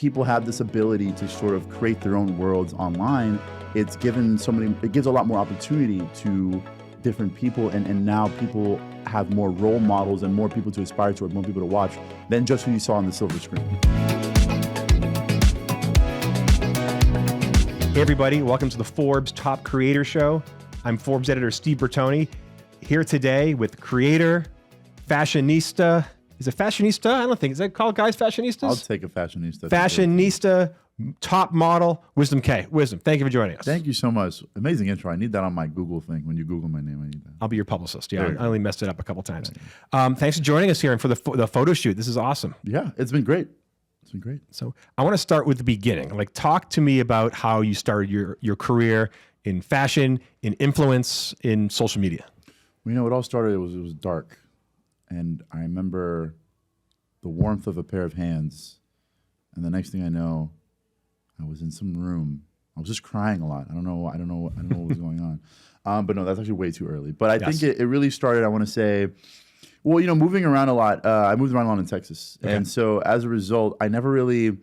people have this ability to sort of create their own worlds online, it gives a lot more opportunity to different people, and now people have more role models and more people to aspire to, more people to watch than just who you saw on the silver screen. Hey everybody, welcome to the Forbes Top Creators Show. I'm Forbes editor Steve Bertoni, here today with creator, fashionista. Is it fashionista? I don't think. Is that called guys fashionistas? I'll take a fashionista. Fashionista, top model, Wisdom Kaye. Wisdom, thank you for joining us. Thank you so much. Amazing intro. I need that on my Google thing. When you Google my name, I need that. I'll be your publicist. Yeah, I only messed it up a couple times. Thanks for joining us here and for the photo shoot. This is awesome. Yeah, it's been great. It's been great. So I want to start with the beginning. Like, talk to me about how you started your career in fashion, in influence, in social media. Well, you know, it all started, it was dark. And I remember the warmth of a pair of hands. And the next thing I know, I was in some room. I was just crying a lot. I don't know what was going on. But no, that's actually way too early. But I think it really started, I want to say, well, you know, moving around a lot. I moved around a lot in Texas. Okay. And so as a result, there wasn't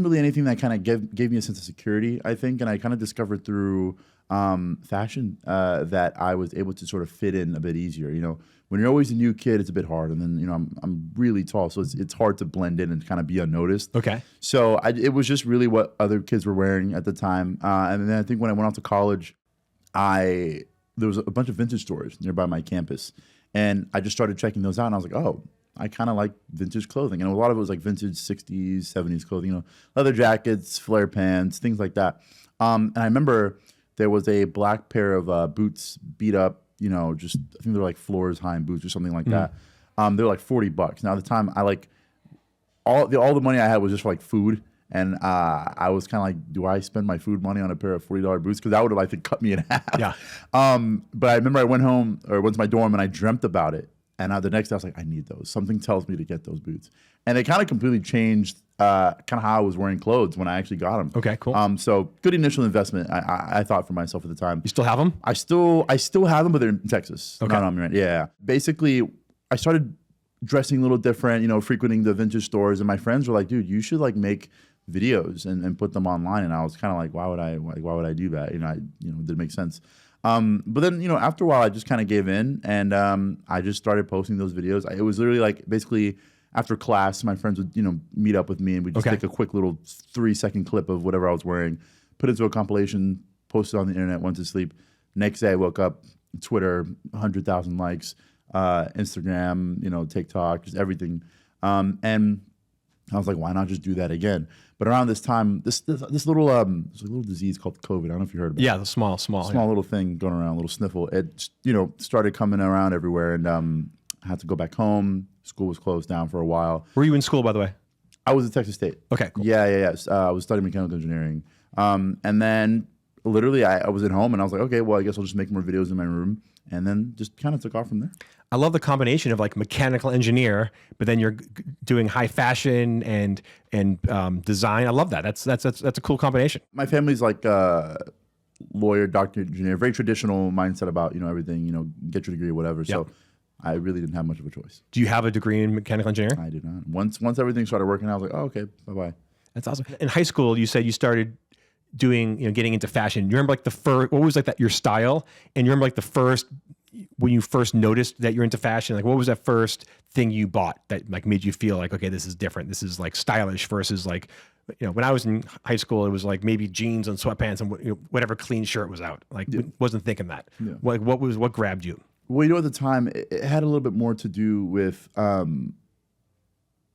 really anything that kind of gave me a sense of security, I think. And I kind of discovered through fashion that I was able to sort of fit in a bit easier. You know, when you're always a new kid, it's a bit hard. And then, you know, I'm really tall, so it's hard to blend in and kind of be unnoticed. Okay. So it was just really what other kids were wearing at the time. And then I think when I went off to college, there was a bunch of vintage stores nearby my campus. And I just started checking those out, and I was like, oh, I kind of like vintage clothing. And a lot of it was like vintage 60s, 70s clothing, you know, leather jackets, flare pants, things like that. And I remember there was a black pair of boots, beat up, you know, just, I think they're like floors high boots or something like that. They were like $40. Now at the time, I like, all the money I had was just for like food. And I was kind of like, do I spend my food money on a pair of $40 boots? Because that would have, I think, cut me in half. Yeah. But I remember I went to my dorm and I dreamt about it. And the next day I was like, I need those. Something tells me to get those boots. And it kind of completely changed kind of how I was wearing clothes when I actually got them. Okay, cool. So good initial investment, I thought for myself at the time. You still have them? I still have them, but they're in Texas. Okay. Not on me, right? Yeah. Basically, I started dressing a little different, you know, frequenting the vintage stores. And my friends were like, dude, you should like make videos and put them online. And I was kind of like, why would I do that? You know, it didn't make sense. But then, you know, after a while, I just kind of gave in, and I just started posting those videos. It was literally like, basically after class, my friends would, you know, meet up with me, and we'd just take a quick little 3-second clip of whatever I was wearing, put it into a compilation, post it on the internet, went to sleep. Next day I woke up, Twitter, 100,000 likes, Instagram, you know, TikTok, just everything. And I was like, why not just do that again? But around this time, this little disease called COVID. I don't know if you heard about it. Yeah, the small little thing going around, little sniffle. It, you know, started coming around everywhere, and I had to go back home. School was closed down for a while. Were you in school, by the way? I was at Texas State. Okay, cool. Yeah. I was studying mechanical engineering. And then literally I was at home, and I was like, okay, well, I guess I'll just make more videos in my room. And then just kind of took off from there. I love the combination of like mechanical engineer, but then you're doing high fashion and design. I love that. That's a cool combination. My family's like lawyer, doctor, engineer, very traditional mindset about, you know, everything, you know, get your degree, whatever. Yep. So I really didn't have much of a choice. Do you have a degree in mechanical engineering? I do not. Once everything started working, I was like, oh, okay, bye-bye. That's awesome. In high school, you said you started doing, you know, getting into fashion. You remember like the first, what was like that, your style? And you remember like the first, when you first noticed that you're into fashion, like what was that first thing you bought that like made you feel like, okay, this is different. This is like stylish versus like, you know, when I was in high school, it was like maybe jeans and sweatpants and, you know, whatever clean shirt was out. Like wasn't thinking that. Yeah. Like what grabbed you? Well, you know, at the time it had a little bit more to do with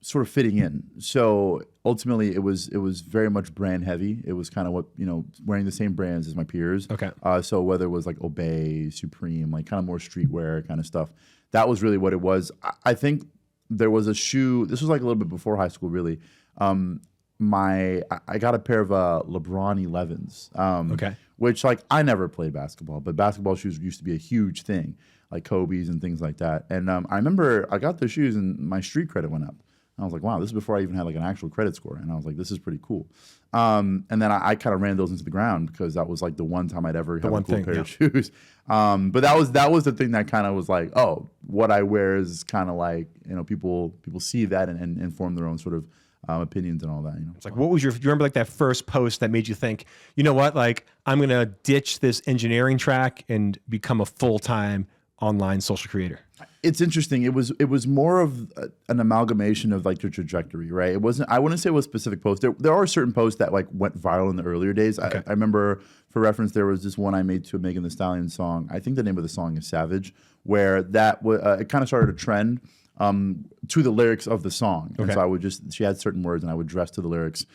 sort of fitting in. So ultimately, it was very much brand heavy. It was kind of what, you know, wearing the same brands as my peers. Okay. So whether it was like Obey, Supreme, like kind of more streetwear kind of stuff, that was really what it was. I think there was a shoe. This was like a little bit before high school, really. I got a pair of LeBron 11s. Okay. Which like I never played basketball, but basketball shoes used to be a huge thing, like Kobe's and things like that. And I remember I got those shoes and my street credit went up. And I was like, wow, this is before I even had like an actual credit score. And I was like, this is pretty cool. And then I kind of ran those into the ground because that was like the one time I'd ever had a cool pair of shoes. But that was the thing that kind of was like, oh, what I wear is kind of like, you know, people see that and form their own sort of opinions and all that. It's like, what was do you remember like that first post that made you think, you know what, like I'm going to ditch this engineering track and become a full-time online social creator? It's interesting. It was more of an amalgamation of like your trajectory, right? It wasn't, I wouldn't say it was a specific post. There are certain posts that like went viral in the earlier days. I remember, for reference, there was this one I made to a Megan Thee Stallion song. I think the name of the song is Savage, where that it kind of started a trend to the lyrics of the song. And so she had certain words and I would dress to the lyrics.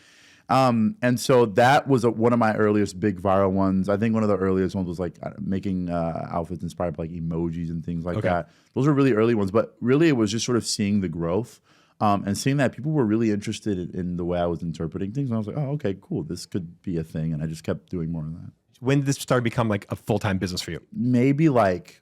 And so that was one of my earliest big viral ones. I think one of the earliest ones was like making outfits inspired by like emojis and things like that. Those are really early ones, but really it was just sort of seeing the growth and seeing that people were really interested in the way I was interpreting things. And I was like, oh, okay, cool. This could be a thing. And I just kept doing more of that. When did this start to become like a full-time business for you? Maybe like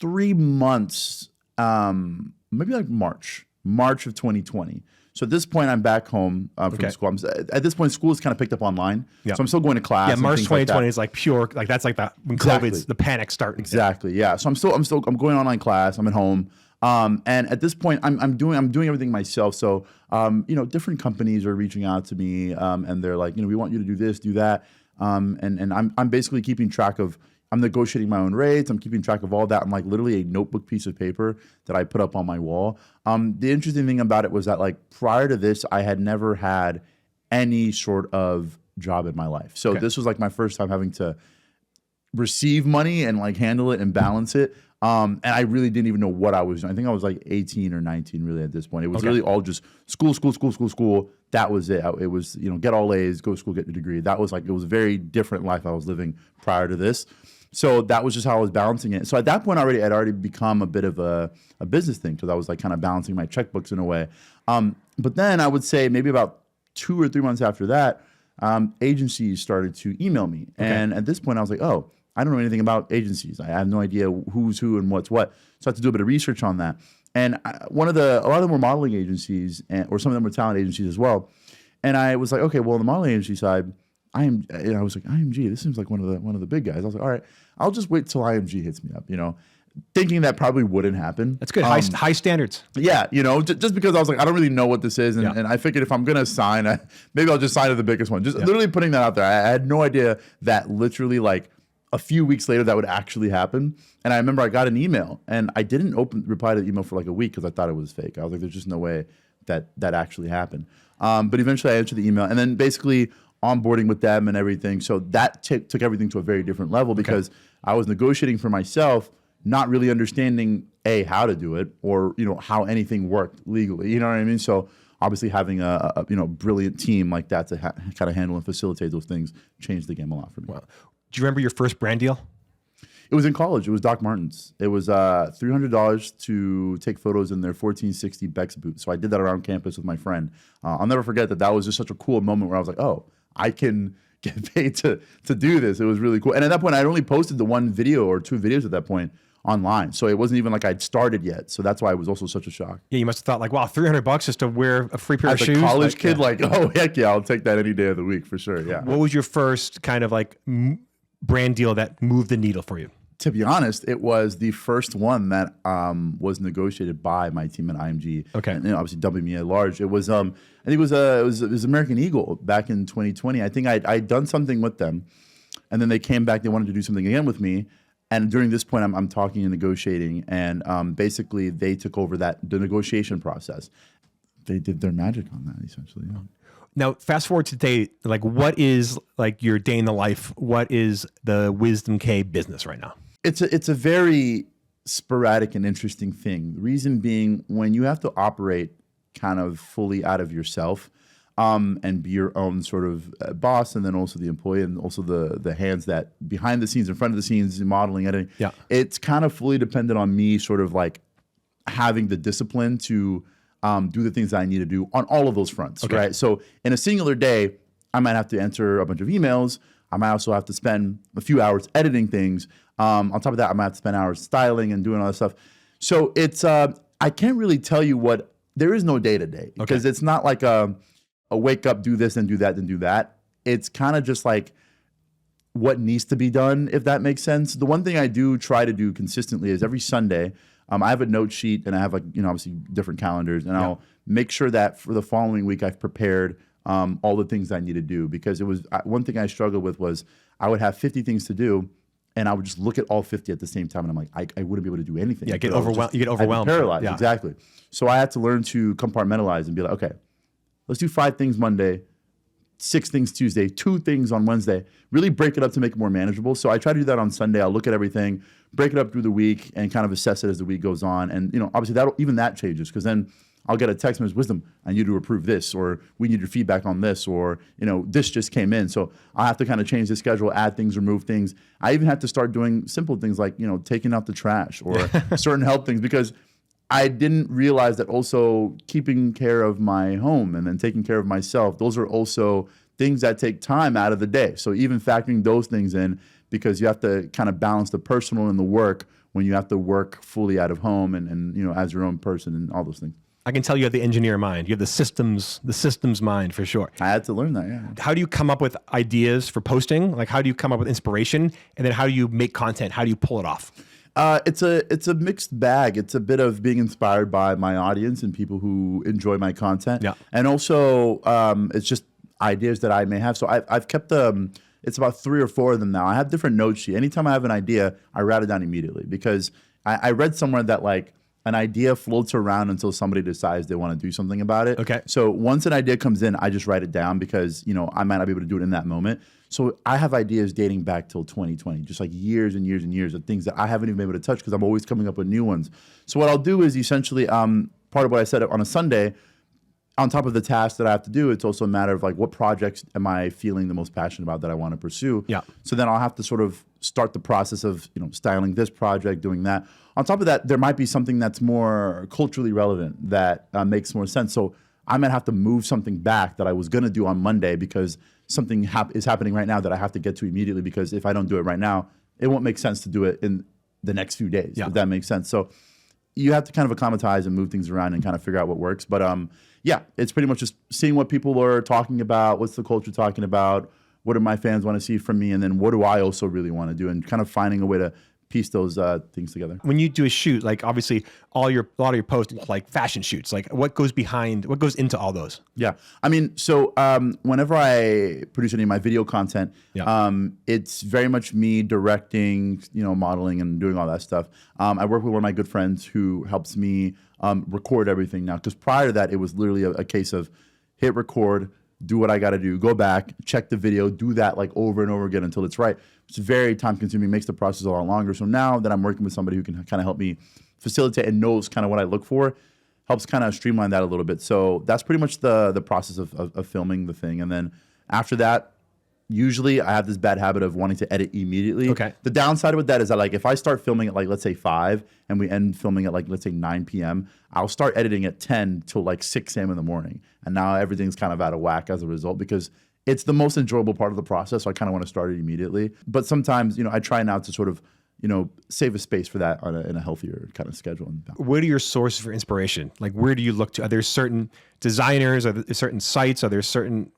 3 months, maybe like March of 2020. So at this point, I'm back home from school. At this point, school is kind of picked up online. So I'm still going to class. Yeah, March 2020 is like pure, like that's like when COVID's, the panic starting. Exactly, yeah. So I'm going online class. I'm at home. And at this point, I'm doing everything myself. So, different companies are reaching out to me and they're like, we want you to do this, do that. And I'm basically keeping track of, I'm negotiating my own rates. I'm keeping track of all that. I'm like literally a notebook piece of paper that I put up on my wall. The interesting thing about it was that like prior to this, I had never had any sort of job in my life. So this was like my first time having to receive money and like handle it and balance it. And I really didn't even know what I was doing. I think I was like 18 or 19 really at this point. It was really all just school. That was it. It was, get all A's, go to school, get your degree. That was like, it was a very different life I was living prior to this. So that was just how I was balancing it. So at that point I'd already become a bit of a business thing because I was like kind of balancing my checkbooks in a way. But then I would say maybe about 2 or 3 months after that, agencies started to email me. And at this point I was like, oh, I don't know anything about agencies. I have no idea who's who and what's what. So I had to do a bit of research on that. And a lot of them were modeling agencies, or some of them were talent agencies as well. And I was like, okay, well, on the modeling agency side, I was like, IMG, this seems like one of the big guys. I was like, all right, I'll just wait till IMG hits me up, thinking that probably wouldn't happen. That's good. High standards. Yeah, just because I was like, I don't really know what this is. And I figured if I'm going to sign, maybe I'll just sign to the biggest one. Just literally putting that out there. I had no idea that literally like a few weeks later that would actually happen. And I remember I got an email and I didn't reply to the email for like a week because I thought it was fake. I was like, there's just no way that actually happened. But eventually I answered the email and then basically onboarding with them and everything. So that took everything to a very different level because I was negotiating for myself, not really understanding how to do it or, how anything worked legally. You know what I mean? So obviously having a brilliant team like that to kind of handle and facilitate those things changed the game a lot for me. Wow. Do you remember your first brand deal? It was in college. It was Doc Martens. It was $300 to take photos in their 1460 Beck's boots. So I did that around campus with my friend. I'll never forget that was just such a cool moment where I was like, oh, I can get paid to do this. It was really cool. And at that point, I'd only posted the one video or 2 videos at that point online. So it wasn't even like I'd started yet. So that's why it was also such a shock. Yeah, you must have thought like, wow, $300 just to wear a free pair of shoes? As a college kid, oh, heck yeah, I'll take that any day of the week for sure, yeah. What was your first kind of like brand deal that moved the needle for you? To be honest, it was the first one that was negotiated by my team at IMG. Okay. And obviously dubbing me at large. It was I think it was American Eagle back in 2020. I think I'd done something with them, and then they came back. They wanted to do something again with me. And during this point, I'm talking and negotiating, and basically they took over the negotiation process. They did their magic on that essentially. Yeah. Now, fast forward to today, like what is like your day in the life? What is the Wisdom Kaye business right now? It's a very sporadic and interesting thing. The reason being, when you have to operate kind of fully out of yourself and be your own sort of boss, and then also the employee, and also the hands that behind the scenes, in front of the scenes, modeling, editing. Yeah, it's kind of fully dependent on me, sort of like having the discipline to do the things that I need to do on all of those fronts, right? So in a singular day, I might have to answer a bunch of emails. I might also have to spend a few hours editing things. On top of that, I might have to spend hours styling and doing all that stuff. So it's I can't really tell you there is no day to day because it's not like a wake up, do this, and do that, then do that. It's kind of just like what needs to be done, if that makes sense. The one thing I do try to do consistently is every Sunday, I have a note sheet and I have like, obviously different calendars, and I'll make sure that for the following week I've prepared all the things I need to do, because it was one thing I struggled with was I would have 50 things to do, and I would just look at all 50 at the same time, and I'm like, I wouldn't be able to do anything. Yeah, you get I'd overwhelmed. be paralyzed, exactly. So I had to learn to compartmentalize and be like, okay, let's do 5 things Monday, 6 things Tuesday, 2 things on Wednesday. Really break it up to make it more manageable. So I try to do that on Sunday. I'll look at everything, break it up through the week, and kind of assess it as the week goes on. And obviously even that changes, because then I'll get a text message, Wisdom, I need you to approve this, or we need your feedback on this, or this just came in. So I have to kind of change the schedule, add things, remove things. I even had to start doing simple things like taking out the trash or certain help things, because I didn't realize that also keeping care of my home and then taking care of myself, those are also things that take time out of the day. So even factoring those things in, because you have to kind of balance the personal and the work when you have to work fully out of home and as your own person and all those things. I can tell you have the engineer mind. You have the systems mind for sure. I had to learn that, yeah. How do you come up with ideas for posting? Like, how do you come up with inspiration? And then how do you make content? How do you pull it off? It's a mixed bag. It's a bit of being inspired by my audience and people who enjoy my content. Yeah. And also, it's just ideas that I may have. So I've kept it's about 3 or 4 of them now. I have different note sheets. Anytime I have an idea, I write it down immediately, because I read somewhere that like an idea floats around until somebody decides they want to do something about it. Okay. So once an idea comes in, I just write it down, because I might not be able to do it in that moment. So I have ideas dating back till 2020, just like years and years and years of things that I haven't even been able to touch, because I'm always coming up with new ones. So what I'll do is essentially, part of what I said on a Sunday, on top of the tasks that I have to do, it's also a matter of like, what projects am I feeling the most passionate about that I want to pursue? Yeah. So then I'll have to sort of start the process of, styling this project, doing that. On top of that, there might be something that's more culturally relevant that makes more sense. So I might have to move something back that I was going to do on Monday, because something is happening right now that I have to get to immediately, because if I don't do it right now, it won't make sense to do it in the next few days, if that makes sense. So you have to kind of acclimatize and move things around and kind of figure out what works. But yeah, it's pretty much just seeing what people are talking about, what's the culture talking about, what do my fans want to see from me, and then what do I also really want to do, and kind of finding a way to piece those things together. When you do a shoot, like obviously a lot of your posts, like fashion shoots, like what goes into all those? Yeah. I mean, so whenever I produce any of my video content, it's very much me directing, modeling and doing all that stuff. I work with one of my good friends who helps me record everything now, because prior to that, it was literally a case of hit record, do what I got to do, go back, check the video, do that like over and over again until it's right. It's very time consuming, makes the process a lot longer. So now that I'm working with somebody who can kind of help me facilitate and knows kind of what I look for, helps kind of streamline that a little bit. So that's pretty much the process of filming the thing. And then after that, usually I have this bad habit of wanting to edit immediately. Okay. The downside with that is that like if I start filming at like, let's say 5 and we end filming at like, let's say 9 p.m., I'll start editing at 10 till like 6 a.m. in the morning. And now everything's kind of out of whack as a result, because it's the most enjoyable part of the process. So I kind of want to start it immediately. But sometimes, I try now to sort of, save a space for that in a healthier kind of schedule. What are your sources for inspiration? Like, where do you look to? Are there certain designers? Are there certain sites? Are there certain,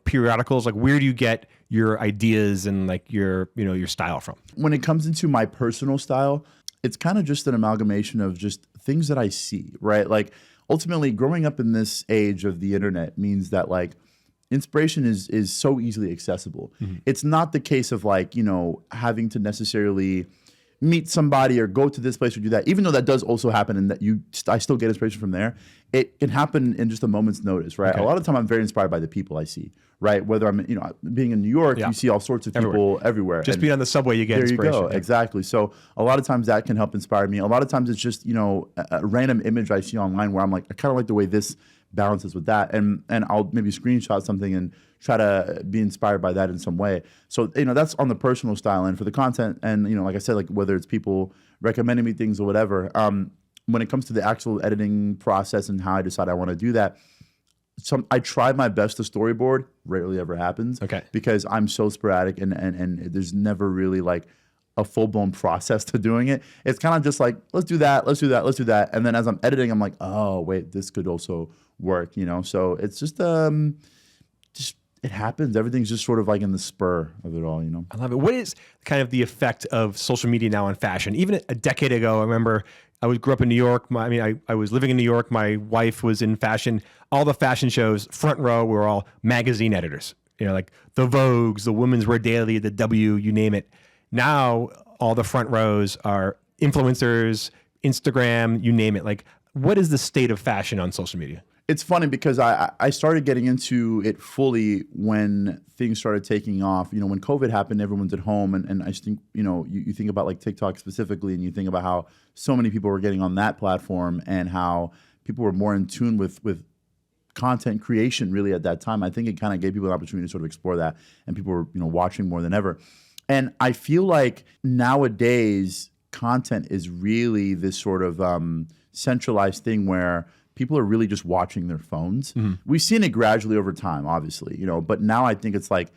periodicals? Like, where do you get your ideas and like your style from? When it comes into my personal style, it's kind of just an amalgamation of just things that I see, right? Like, ultimately, growing up in this age of the internet means that like inspiration is so easily accessible. Mm-hmm. It's not the case of like, having to necessarily meet somebody or go to this place or do that, even though that does also happen and that I still get inspiration from there. It can happen in just a moment's notice, right? Okay. A lot of the time I'm very inspired by the people I see, right? Whether I'm, being in New York, you see all sorts of people everywhere. Just being on the subway, you get inspiration. There you go, exactly. So a lot of times that can help inspire me. A lot of times it's just, a random image I see online where I'm like, I kind of like the way this balances with that, and I'll maybe screenshot something and try to be inspired by that in some way. So that's on the personal style, and for the content, and like I said, like whether it's people recommending me things or whatever. When it comes to the actual editing process and how I decide I want to do that, I try my best to storyboard. Rarely ever happens. Okay. Because I'm so sporadic and there's never really like a full-blown process to doing it. It's kind of just like, let's do that. And then as I'm editing, I'm like, oh, wait, this could also work, So it's just it happens. Everything's just sort of like in the spur of it all, you know? I love it. What is kind of the effect of social media now on fashion? Even a decade ago, I remember grew up in New York. I was living in New York. My wife was in fashion. All the fashion shows, front row, were all magazine editors. Like the Vogues, the Women's Wear Daily, the W, you name it. Now, all the front rows are influencers, Instagram, you name it. Like, what is the state of fashion on social media? It's funny because I started getting into it fully when things started taking off. When COVID happened, everyone's at home. And I just think, you think about like TikTok specifically, and you think about how so many people were getting on that platform and how people were more in tune with content creation really at that time. I think it kind of gave people an opportunity to sort of explore that, and people were, watching more than ever. And I feel like nowadays content is really this sort of centralized thing where people are really just watching their phones. Mm-hmm. We've seen it gradually over time, obviously, but now I think it's like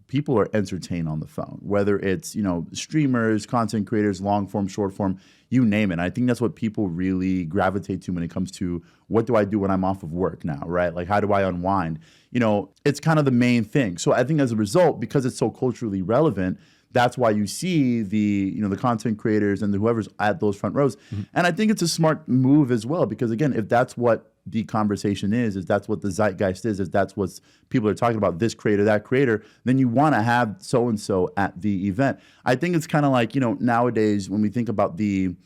people are entertained on the phone, whether it's, streamers, content creators, long form, short form, you name it. I think that's what people really gravitate to when it comes to what do I do when I'm off of work now, right? Like, how do I unwind? It's kind of the main thing. So I think as a result, because it's so culturally relevant, that's why you see the content creators and whoever's at those front rows. Mm-hmm. And I think it's a smart move as well, because again, if that's what the conversation is that's what the zeitgeist is that's what people are talking about, this creator, that creator, then you want to have so-and-so at the event. I think it's kind of like, nowadays when we think about the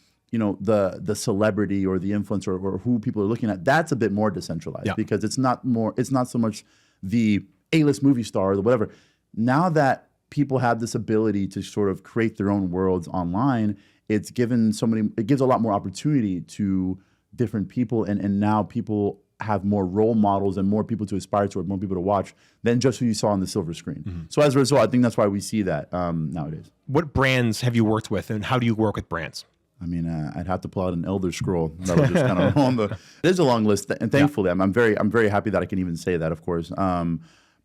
celebrity or the influencer or who people are looking at, that's a bit more decentralized because it's not so much the A-list movie star or the whatever. Now that people have this ability to sort of create their own worlds online, it gives a lot more opportunity to different people, and now people have more role models and more people to aspire to, or more people to watch than just who you saw on the silver screen. Mm-hmm. So as a result, I think that's why we see that nowadays. What brands have you worked with, and how do you work with brands? I mean, I'd have to pull out an Elder Scroll. That was just kind of on the. There's a long list, and thankfully, I'm very happy that I can even say that, of course.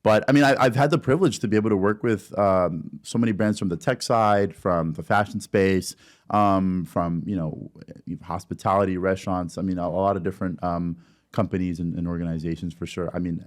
But I mean, I've had the privilege to be able to work with so many brands from the tech side, from the fashion space, from hospitality, restaurants. I mean, a lot of different companies and organizations for sure. I mean,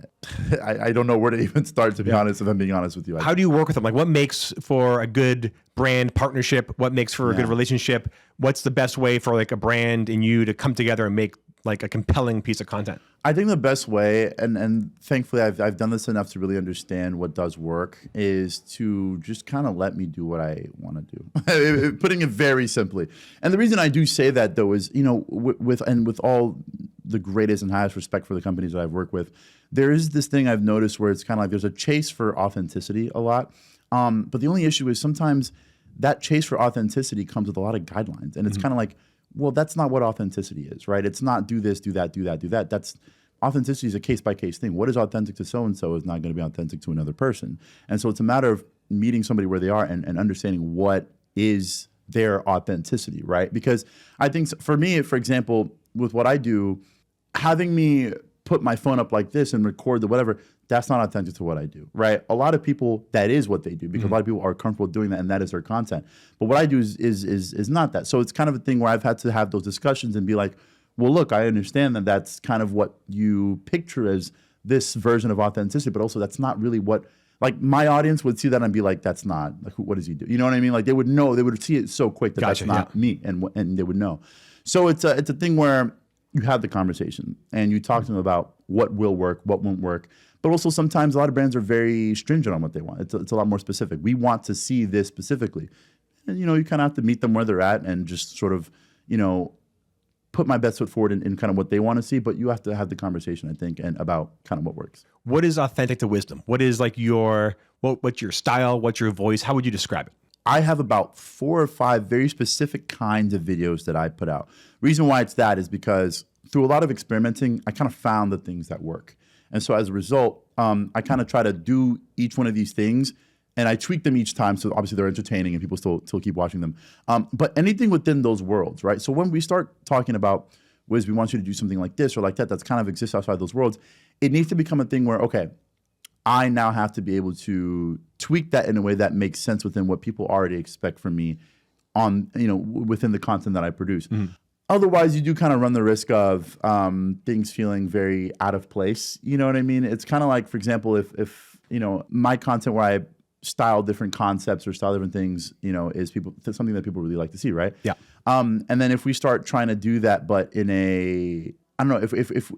I don't know where to even start, to be honest, if I'm being honest with you. How do you work with them? Like, what makes for a good brand partnership? What makes for a good relationship? What's the best way for like a brand and you to come together and make like a compelling piece of content? I think the best way, and thankfully I've done this enough to really understand what does work, is to just kind of let me do what I want to do. Putting it very simply. And the reason I do say that though is, with all the greatest and highest respect for the companies that I've worked with, there is this thing I've noticed where it's kind of like there's a chase for authenticity a lot. But the only issue is sometimes that chase for authenticity comes with a lot of guidelines, and it's kind of like, well, that's not what authenticity is, right? It's not do this, do that, do that, do that. That's authenticity is a case-by-case thing. What is authentic to so-and-so is not going to be authentic to another person. And so it's a matter of meeting somebody where they are and understanding what is their authenticity, right? Because I think for me, for example, with what I do, having me put my phone up like this and record the whatever, that's not authentic to what I do, right? A lot of people, that is what they do, because a lot of people are comfortable doing that, and that is their content. But what I do is not that. So it's kind of a thing where I've had to have those discussions and be like, well, look, I understand that that's kind of what you picture as this version of authenticity, but also that's not really what, like, my audience would see that and be like, that's not, like, what does he do? You know what I mean? Like, they would know, they would see it so quick that that's not me, and they would know. So it's a thing where you have the conversation and you talk to them about what will work, what won't work. But also sometimes a lot of brands are very stringent on what they want. It's a lot more specific. We want to see this specifically. And, you kind of have to meet them where they're at and just sort of, put my best foot forward in kind of what they want to see. But you have to have the conversation, I think, and about kind of what works. What is authentic to wisdom? What is like what's your style? What's your voice? How would you describe it? I have about 4 or 5 very specific kinds of videos that I put out. Reason why it's that is because through a lot of experimenting, I kind of found the things that work. And so as a result, I kind of try to do each one of these things, and I tweak them each time. So obviously they're entertaining and people still keep watching them. But anything within those worlds, right? So when we start talking about, Wiz, we want you to do something like this or like that, that's kind of exists outside those worlds, it needs to become a thing where, okay, I now have to be able to tweak that in a way that makes sense within what people already expect from me on, within the content that I produce. Mm-hmm. Otherwise, you do kind of run the risk of things feeling very out of place. You know what I mean? It's kind of like, for example, if my content where I style different concepts or style different things, is something that people really like to see, right? Yeah. And then if we start trying to do that, but in a, I don't know,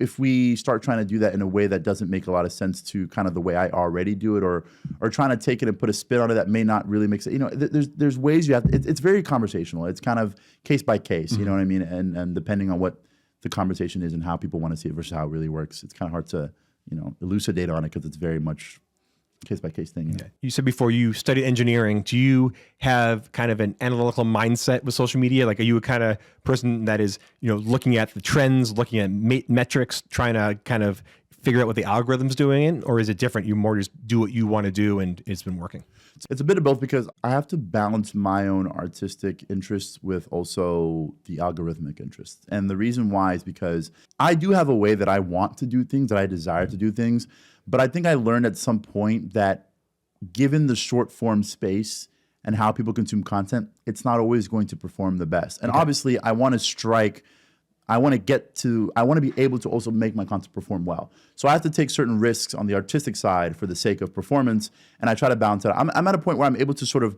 if we start trying to do that in a way that doesn't make a lot of sense to kind of the way I already do it, or trying to take it and put a spin on it that may not really make sense. There's ways you have to, it's very conversational. It's kind of case by case, you know what I mean? And depending on what the conversation is and how people want to see it versus how it really works, it's kind of hard to, elucidate on it because it's very much case by case thing. Okay. You said before you studied engineering. Do you have kind of an analytical mindset with social media? Like, are you a kind of person that is, looking at the trends, looking at metrics, trying to kind of figure out what the algorithm's doing, or is it different? You more just do what you want to do and it's been working? It's a bit of both because I have to balance my own artistic interests with also the algorithmic interests. And the reason why is because I do have a way that I want to do things, that I desire to do things. But I think I learned at some point that given the short form space and how people consume content, it's not always going to perform the best. And obviously I want to be able to also make my content perform well. So I have to take certain risks on the artistic side for the sake of performance. And I try to balance it out. I'm at a point where I'm able to sort of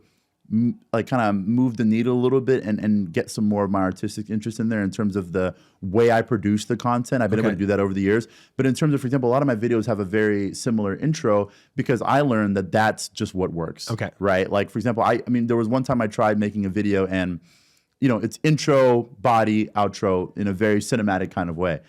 kind of move the needle a little bit and get some more of my artistic interest in there in terms of the way I produce the content. I've been able to do that over the years. But in terms of, for example, a lot of my videos have a very similar intro because I learned that that's just what works. Okay. Right? Like, for example, I mean, there was one time I tried making a video and, it's intro, body, outro in a very cinematic kind of way.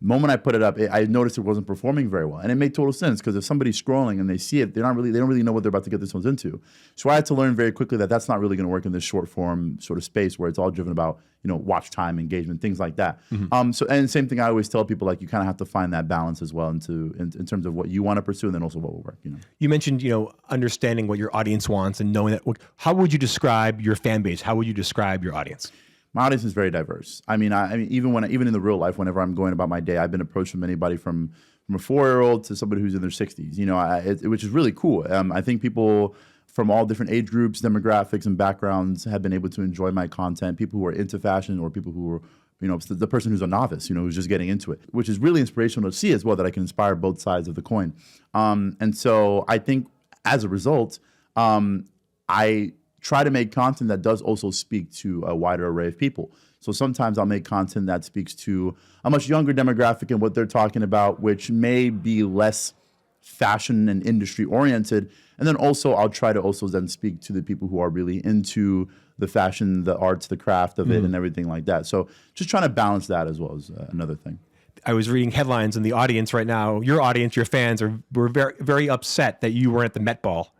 The moment I put it up, I noticed it wasn't performing very well. And it made total sense because if somebody's scrolling and they see it, they don't really know what they're about to get themselves into. So I had to learn very quickly that that's not really going to work in this short form sort of space where it's all driven about, watch time, engagement, things like that. And same thing I always tell people, like, you kind of have to find that balance as well in terms of what you want to pursue and then also what will work. You mentioned, understanding what your audience wants and knowing that. How would you describe your fan base? How would you describe your audience? My audience is very diverse. I mean, even in the real life, whenever I'm going about my day, I've been approached from anybody from a 4-year-old to somebody who's in their 60s. Which is really cool. I think people from all different age groups, demographics, and backgrounds have been able to enjoy my content. People who are into fashion or people who are, the person who's a novice, who's just getting into it, which is really inspirational to see as well, that I can inspire both sides of the coin. And so I think as a result, I try to make content that does also speak to a wider array of people. So sometimes I'll make content that speaks to a much younger demographic and what they're talking about, which may be less fashion and industry oriented. And then also I'll try to also then speak to the people who are really into the fashion, the arts, the craft of it and everything like that. So just trying to balance that as well is another thing. I was reading headlines in the audience right now. Your audience, your fans were very, very upset that you weren't at the Met Ball.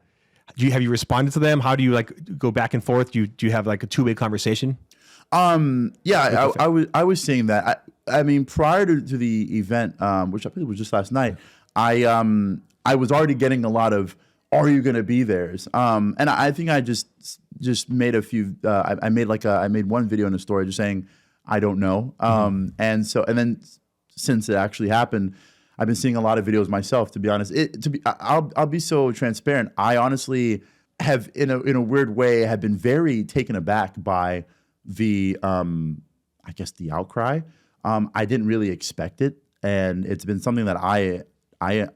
Have you responded to them? How do you go back and forth? Do you have a two-way conversation? Yeah, I was seeing that. I mean, prior to the event, which I believe was just last night, I was already getting a lot of, "Are you going to be there?" And I think I just made a few. I made one video in a story just saying, "I don't know." And then since it actually happened, I've been seeing a lot of videos myself, to be honest. I'll be so transparent. I honestly have, in a weird way, have been very taken aback by the, I guess, the outcry. I didn't really expect it, and it's been something that I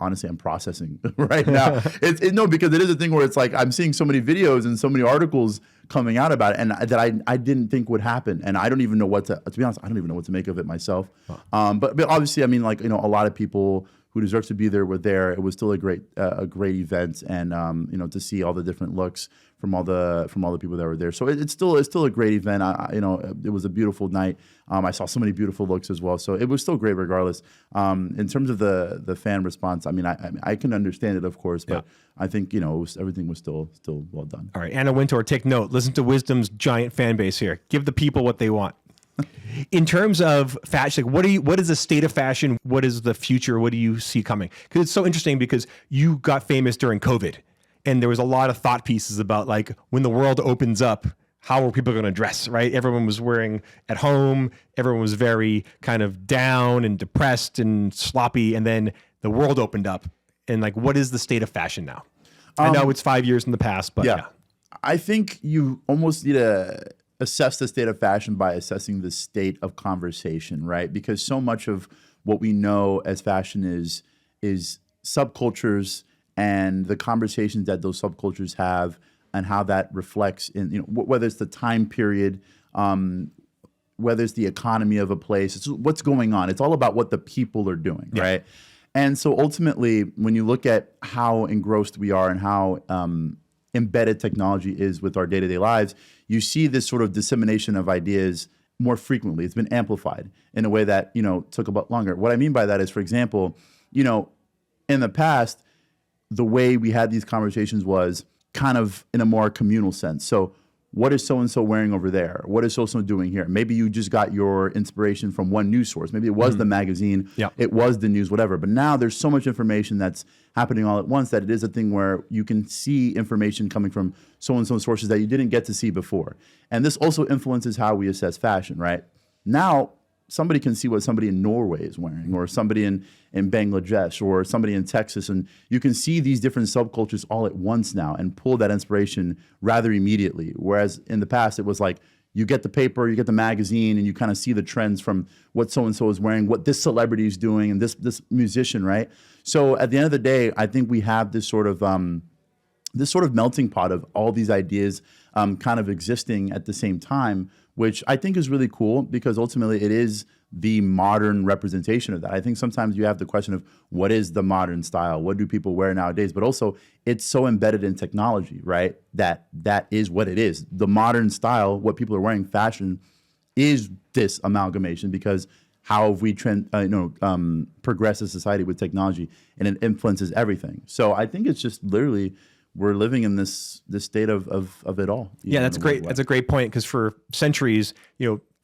honestly am processing right now. Because it is a thing where it's like I'm seeing so many videos and so many articles coming out about it, and that I didn't think would happen, and I don't even know what to be honest, I don't even know what to make of it myself. But obviously, I mean, a lot of people who deserve to be there were there. It was still a great event, and to see all the different looks from all the people that were there. So it's still a great event. It was a beautiful night. I saw so many beautiful looks as well. So it was still great regardless. In terms of the fan response, I mean, I can understand it, of course, but I think everything was still well done. All right, Anna Wintour, take note. Listen to Wisdom's giant fan base here. Give the people what they want. In terms of fashion, what is the state of fashion? What is the future? What do you see coming? Because it's so interesting because you got famous during COVID, and there was a lot of thought pieces about when the world opens up, how are people going to dress, right? Everyone was wearing at home. Everyone was very kind of down and depressed and sloppy. And then the world opened up, and what is the state of fashion now? I know it's 5 years in the past, but yeah. I think you almost need assess the state of fashion by assessing the state of conversation, right? Because so much of what we know as fashion is subcultures and the conversations that those subcultures have and how that reflects in, whether it's the time period, whether it's the economy of a place, it's what's going on. It's all about what the people are doing, right? And so ultimately, when you look at how engrossed we are and how embedded technology is with our day-to-day lives, you see this sort of dissemination of ideas more frequently. It's been amplified in a way that, took a lot longer. What I mean by that is, for example, in the past, the way we had these conversations was kind of in a more communal sense. So what is so-and-so wearing over there? What is so-and-so doing here? Maybe you just got your inspiration from one news source. Maybe it was the magazine, it was the news, whatever. But now there's so much information that's happening all at once that it is a thing where you can see information coming from so-and-so sources that you didn't get to see before. And this also influences how we assess fashion, right? Now, somebody can see what somebody in Norway is wearing, or somebody in Bangladesh, or somebody in Texas. And you can see these different subcultures all at once now and pull that inspiration rather immediately. Whereas in the past, it was like, you get the paper, you get the magazine, and you kind of see the trends from what so-and-so is wearing, what this celebrity is doing, and this musician, right? So at the end of the day, I think we have this sort of melting pot of all these ideas kind of existing at the same time, which I think is really cool because ultimately it is the modern representation of that. I think sometimes you have the question of what is the modern style? What do people wear nowadays? But also it's so embedded in technology, right? That is what it is. The modern style, what people are wearing, fashion, is this amalgamation because how have we progressed as society with technology, and it influences everything. So I think it's just literally we're living in this state of it all. Yeah, that's great. That's a great point because for centuries,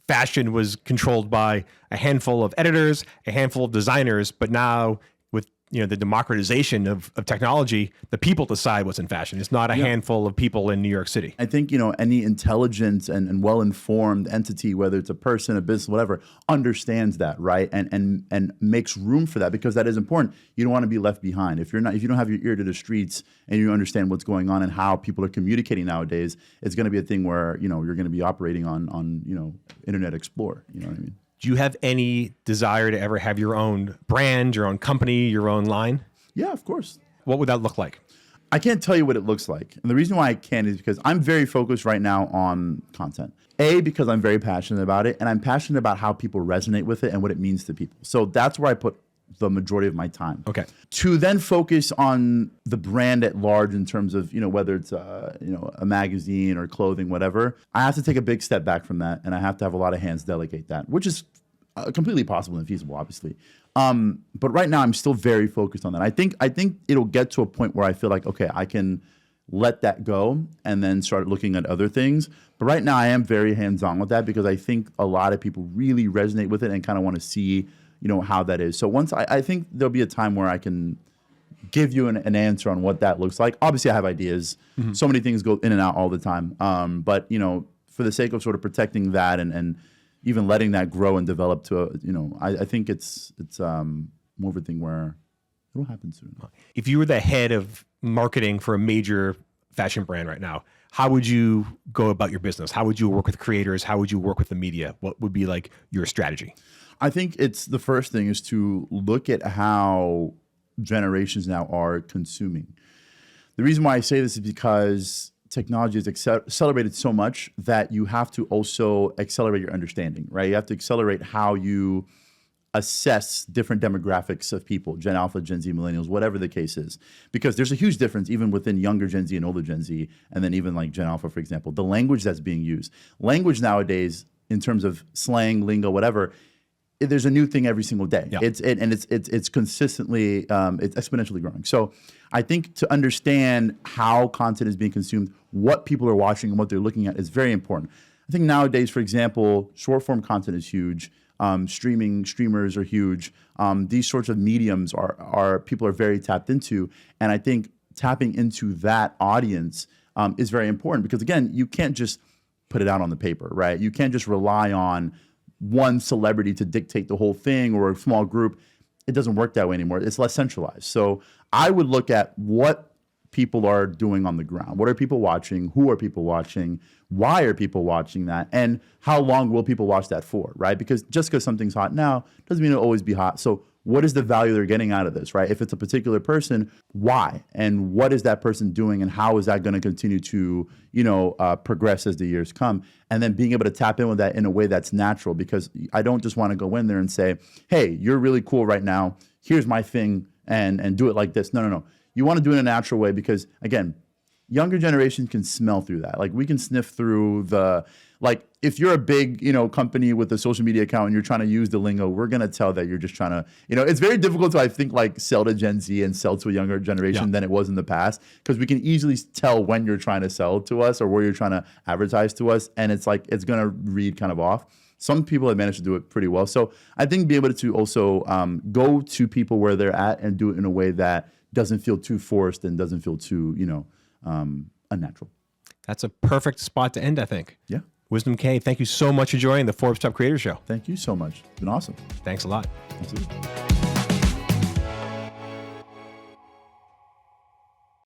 fashion was controlled by a handful of editors, a handful of designers, but now with the democratization of technology, the people decide what's in fashion. It's not a handful of people in New York City. I think any intelligent and well-informed entity, whether it's a person, a business, whatever, understands that, right? And makes room for that because that is important. You don't want to be left behind. If you don't have your ear to the streets and you understand what's going on and how people are communicating nowadays, it's going to be a thing where you're going to be operating on Internet Explorer. You know what I mean? Do you have any desire to ever have your own brand, your own company, your own line? Yeah, of course. What would that look like? I can't tell you what it looks like. And the reason why I can't is because I'm very focused right now on content. Because I'm very passionate about it, and I'm passionate about how people resonate with it and what it means to people. So that's where I put the majority of my time. Okay. To then focus on the brand at large in terms of, whether it's a magazine or clothing, whatever, I have to take a big step back from that, and I have to have a lot of hands delegate that, which is completely possible and feasible, obviously. But right now, I'm still very focused on that. I think it'll get to a point where I feel like, okay, I can let that go and then start looking at other things. But right now, I am very hands-on with that because I think a lot of people really resonate with it and kind of want to see how that is. So once I think there'll be a time where I can give you an answer on what that looks like. Obviously, I have ideas. Mm-hmm. So many things go in and out all the time. But for the sake of sort of protecting that and even letting that grow and develop to I think it's more of a thing where it'll happen soon. If you were the head of marketing for a major fashion brand right now, how would you go about your business? How would you work with creators? How would you work with the media? What would be like your strategy? I think it's the first thing is to look at how generations now are consuming. The reason why I say this is because technology has accelerated so much that you have to also accelerate your understanding, right? You have to accelerate how you assess different demographics of people, Gen Alpha, Gen Z, Millennials, whatever the case is. Because there's a huge difference even within younger Gen Z and older Gen Z, and then even like Gen Alpha, for example, the language that's being used. Language nowadays, in terms of slang, lingo, whatever, there's a new thing every single day. Yeah. It's consistently, it's exponentially growing. So I think to understand how content is being consumed, what people are watching and what they're looking at is very important. I think nowadays, for example, short form content is huge. Streamers are huge. These sorts of mediums are people are very tapped into. And I think tapping into that audience is very important because again, you can't just put it out on the paper, right? You can't just rely on one celebrity to dictate the whole thing or a small group. It doesn't work that way anymore. It's less centralized. So I would look at what people are doing on the ground. What are people watching? Who are people watching? Why are people watching that? And how long will people watch that for, right? Because just because something's hot now doesn't mean it'll always be hot. So what is the value they're getting out of this, right? If it's a particular person, why? And what is that person doing? And how is that going to continue to, progress as the years come? And then being able to tap in with that in a way that's natural, because I don't just want to go in there and say, hey, you're really cool right now. Here's my thing and do it like this. No. You want to do it in a natural way because, again, younger generation can smell through that. Like we can sniff through if you're a big, company with a social media account and you're trying to use the lingo, we're going to tell that you're just trying to, it's very difficult to, I think, like sell to Gen Z and sell to a younger generation than it was in the past, because we can easily tell when you're trying to sell to us or where you're trying to advertise to us. And it's like, it's going to read kind of off. Some people have managed to do it pretty well. So I think being able to also go to people where they're at and do it in a way that doesn't feel too forced and doesn't feel too, unnatural. That's a perfect spot to end, I think. Yeah. Wisdom Kaye, thank you so much for joining the Forbes Top Creators Show. Thank you so much. It's been awesome. Thanks a lot. Absolutely.